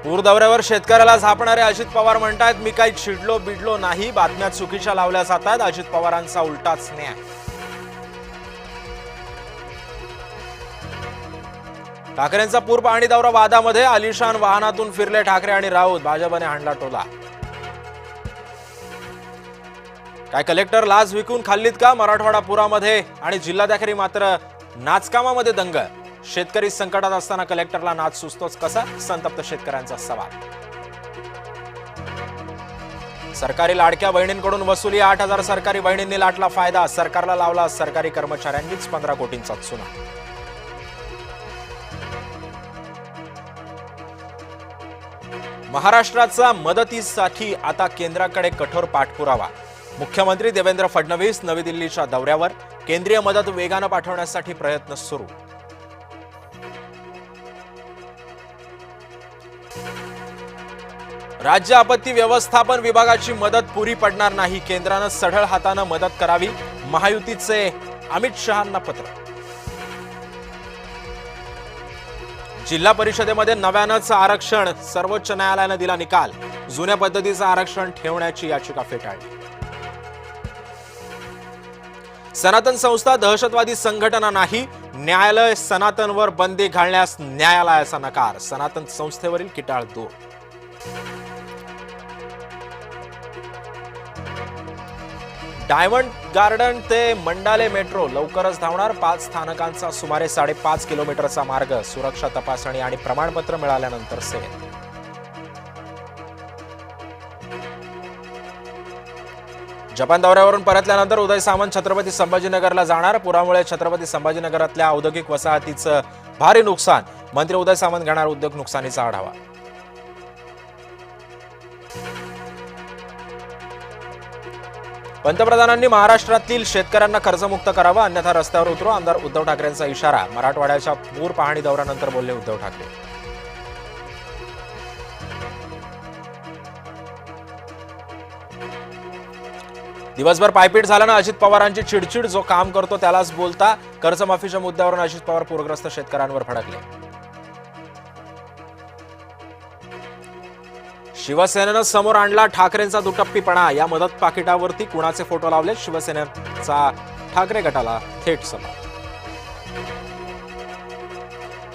पूर दौऱ्यावर शेतकऱ्याला झापणारे अजित पवार म्हणतात मी काही चिडलो बिडलो नाही, बातम्या चुकीच्या लावल्या जातात. अजित पवारांचा उलटाच न्याय. ठाकरेंचा पूर पाहणी दौरा वादामध्ये, आलिशान वाहनातून फिरले ठाकरे आणि राऊत, भाजपने हाणला टोला. काय कलेक्टर लाच विकून खाल्लीत का? मराठवाडा पुरामध्ये आणि जिल्हाधिकारी मात्र नाचकामामध्ये दंग. शेतकरी संकटात असताना कलेक्टरला नाच सुचतोच कसा? संतप्त शेतकऱ्यांचा सवाल. सरकारी लाडक्या बहिणींकडून वसुली, 8,000 सरकारी बहिणींनी लाटला फायदा. सरकारला लावला सरकारी कर्मचाऱ्यांनीच 15 कोटींचा चुना. महाराष्ट्राचा मदतीसाठी आता केंद्राकडे कठोर पाठपुरावा. मुख्यमंत्री देवेंद्र फडणवीस नवी दिल्लीच्या दौऱ्यावर, केंद्रीय मदत वेगानं पाठवण्यासाठी प्रयत्न सुरू. राज्य आपत्ती व्यवस्थापन विभागाची मदत पुरी पडणार नाही, केंद्रानं सढळ हातानं मदत करावी. महायुतीचे अमित शहांना पत्र. जिल्हा परिषदेमध्ये नव्यानंच आरक्षण, सर्वोच्च न्यायालयानं दिला निकाल. जुन्या पद्धतीचं आरक्षण ठेवण्याची याचिका फेटाळली. सनातन संस्था दहशतवादी संघटना नाही, न्यायालय सनातनवर बंदी घालण्यास न्यायालयाचा नकार. सनातन संस्थेवरील किटाळ दूर. डायमंड गार्डन ते मंडाले मेट्रो लवकरच धावणार. 5 स्थानकांचा सुमारे 5.5 किलोमीटरचा मार्ग. सुरक्षा तपासणी आणि प्रमाणपत्र मिळाल्यानंतर सेवेत. जपान दौऱ्यावरून परतल्यानंतर उदय सामंत छत्रपती संभाजीनगरला जाणार. पुरामुळे छत्रपती संभाजीनगरातल्या औद्योगिक वसाहतीचं भारी नुकसान. मंत्री उदय सामंत घेणार उद्योग नुकसानीचा आढावा. पंतप्रधानांनी महाराष्ट्रातील शेतकऱ्यांना कर्जमुक्त करावं, अन्यथा रस्त्यावर उतरू. आमदार उद्धव ठाकरेंचा इशारा. मराठवाड्याच्या पूर पाहणी दौऱ्यानंतर बोलले उद्धव ठाकरे. दिवसभर पायपीट झाल्यानं अजित पवारांची चिडचिड. जो काम करतो त्यालाच बोलता. कर्जमाफीच्या मुद्द्यावरून अजित पवार पूरग्रस्त शेतकऱ्यांवर भडकले. शिवसेनेनं समोर आणला ठाकरेंचा दुटप्पीपणा. या मदत पाकिटावरती कुणाचे फोटो लावले? शिवसेनेचा ठाकरे गटाला थेट सभा.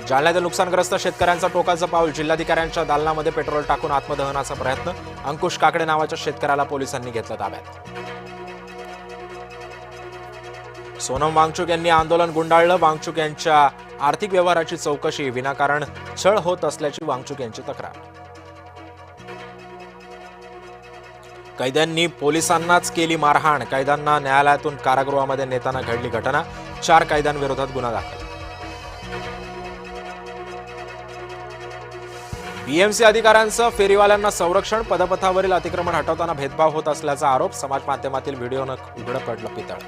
जालन्यातील नुकसानग्रस्त शेतकऱ्यांचा टोकाचं पाऊल. जिल्हाधिकाऱ्यांच्या दालनामध्ये पेट्रोल टाकून आत्मदहनाचा प्रयत्न. अंकुश काकडे नावाच्या शेतकऱ्याला पोलिसांनी घेतलं ताब्यात. सोनम वांगचुक यांनी आंदोलन गुंडाळलं. वांगचुक यांच्या आर्थिक व्यवहाराची चौकशी. विनाकारण छळ होत असल्याची वांगचुक यांची तक्रार. कैद्यांनी पोलिसांनाच केली मारहाण. कैद्यांना न्यायालयातून कारागृहामध्ये नेताना घडली घटना. 4 कैद्यांविरोधात गुन्हा दाखल. बीएमसी अधिकाऱ्यांचं फेरीवाल्यांना संरक्षण. पदपथावरील अतिक्रमण हटवताना भेदभाव होत असल्याचा आरोप. समाज माध्यमातील व्हिडिओनं उघडं पडलं पितळ.